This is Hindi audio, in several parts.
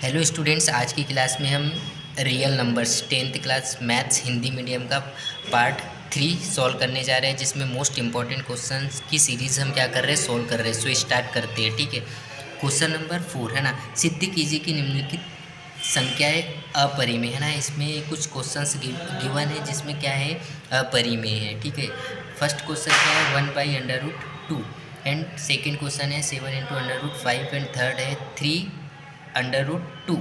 हेलो स्टूडेंट्स, आज की क्लास में हम real numbers 10th class maths Hindi medium का पार्ट 3 सॉल्व करने जा रहे हैं, जिसमें मोस्ट इंपॉर्टेंट क्वेश्चंस की सीरीज़ हम क्या कर रहे हैं, सॉल्व कर रहे हैं। सो स्टार्ट करते हैं। ठीक है, क्वेश्चन नंबर 4 है ना, सिद्ध कीजिए कि निम्नलिखित संख्याएं अपरिमेय है ना। इसमें कुछ क्वेश्चंस गिवन है जिसमें क्या है, अपरिमेय है। ठीक है, फर्स्ट क्वेश्चन क्या है, 1/√2 एंड सेकेंड क्वेश्चन है 7 × √5 एंड थर्ड है 3 √2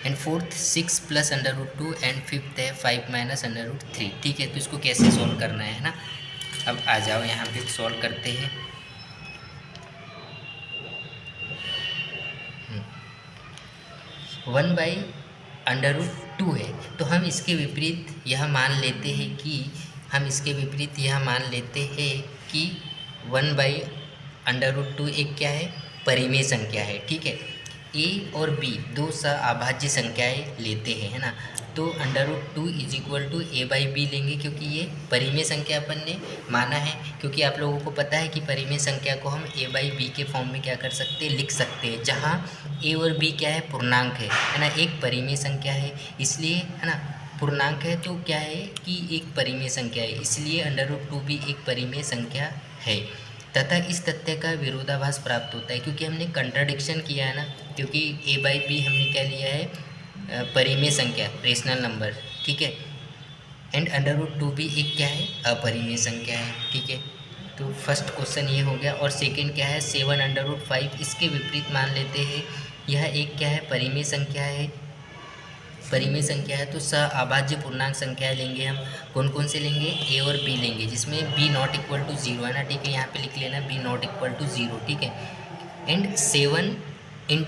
एंड फोर्थ 6 + √2 एंड फिफ्थ है 5 - √3। ठीक है, तो इसको कैसे सॉल्व करना है ना। अब आ जाओ यहाँ पे सॉल्व करते हैं। 1/√2 है, तो हम इसके विपरीत यह मान लेते हैं कि 1/√2 एक क्या है, परिमेय संख्या है। ठीक है, ए और बी दो अभाज्य संख्याएं लेते हैं है ना। तो √2 = a/b लेंगे, क्योंकि ये परिमेय संख्या अपन ने माना है। क्योंकि आप लोगों को पता है कि परिमेय संख्या को हम a/b के फॉर्म में क्या कर सकते हैं, लिख सकते हैं, जहाँ a और b क्या है, पूर्णांक है ना। एक परिमेय संख्या है, इसलिए है ना, पूर्णांक है तो क्या है कि एक परिमेय संख्या है, इसलिए √2 भी एक परिमेय संख्या है। तथा इस तथ्य का विरोधाभास प्राप्त होता है, क्योंकि हमने कंट्राडिक्शन किया है ना। क्योंकि a/b हमने क्या लिया है, परिमेय संख्या, रेशनल नंबर। ठीक है, एंड √2 भी एक क्या है, अपरिमेय संख्या है। ठीक है, तो फर्स्ट क्वेश्चन ये हो गया। और सेकंड क्या है, 7 √5, इसके विपरीत मान लेते हैं, यह एक क्या है, परिमेय संख्या है। परिमेय संख्या है तो अभाज्य पूर्णांक संख्या लेंगे हम। कौन कौन से लेंगे, ए और बी लेंगे, जिसमें b ≠ = 0 है ना। ठीक है, यहाँ पे लिख लेना b ≠ = 0। ठीक है, एंड 7 ×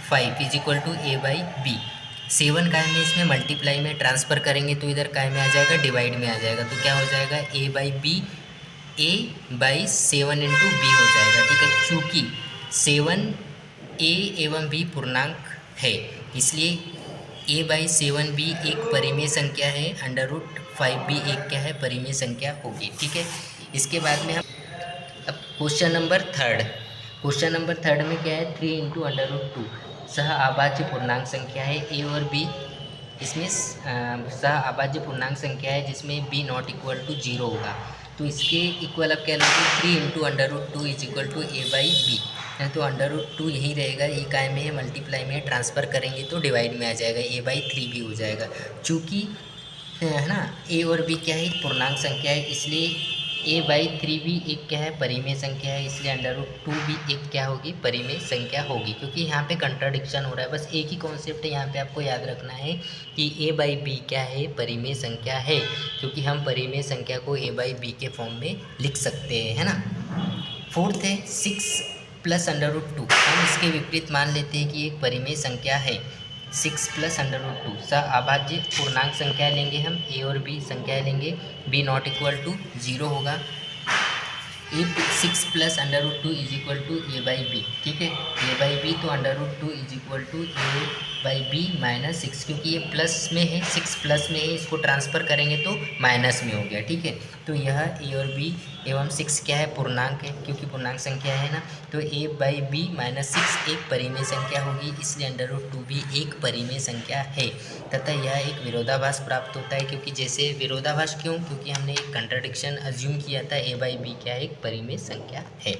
√5 = a/b। 7 काय में इसमें मल्टीप्लाई में ट्रांसफ़र करेंगे तो इधर काय में आ जाएगा, डिवाइड में आ जाएगा। तो क्या हो जाएगा, a/b, a/7 × b हो जाएगा। ठीक है, चूँकि 7 a एवं b पूर्णांक है, इसलिए a/7 भी एक परिमेय संख्या है, √5 भी एक क्या है, परिमेय संख्या होगी। ठीक है, इसके बाद में हम अब क्वेश्चन नंबर थर्ड में क्या है, 3 × √2 अभाज्य पूर्णांक संख्या है। ए और बी इसमें अभाज्य पूर्णांक संख्या है, जिसमें b ≠ 0 होगा। तो इसके इक्वल अब क्या लोगे, 3 × √2 = a/b है। तो √2 यहीं रहेगा, ये काय में है, मल्टीप्लाई में ट्रांसफ़र करेंगे तो डिवाइड में आ जाएगा, a/3 भी हो जाएगा। चूँकि है ना, ए और बी क्या है, पूर्णांक संख्या है, इसलिए a/3 भी एक क्या है, परिमेय संख्या है, इसलिए √2 भी एक क्या होगी, परिमेय संख्या होगी। क्योंकि यहाँ पे कंट्राडिक्शन हो रहा है, बस एक ही कॉन्सेप्ट है यहाँ पे आपको याद रखना है कि a/b क्या है, परिमेय संख्या है, क्योंकि हम परिमेय संख्या को a/b के फॉर्म में लिख सकते हैं, है ना। फोर्थ है 6 + √2, हम इसके विपरीत मान लेते हैं कि एक परिमेय संख्या है। 6 + √2 अभाज्य पूर्णांक संख्या लेंगे हम, ए और बी संख्या लेंगे, b ≠ 0 होगा। 6 + √2 = a/b। ठीक है, a/b तो √2 = a/b - 6, क्योंकि ये प्लस में है, 6 प्लस में है, इसको ट्रांसफ़र करेंगे तो माइनस में हो गया। ठीक है, तो यह a और b एवं 6 क्या है, पूर्णांक है, क्योंकि पूर्णांक संख्या है ना। तो a/b - 6 एक परिमेय संख्या होगी, इसलिए √2 भी एक परिमेय संख्या है। तथा यह एक विरोधाभास प्राप्त होता है, क्योंकि जैसे विरोधाभास क्यों, क्योंकि हमने एक कंट्राडिक्शन अज्यूम किया था, a/b क्या एक परिमेय संख्या है।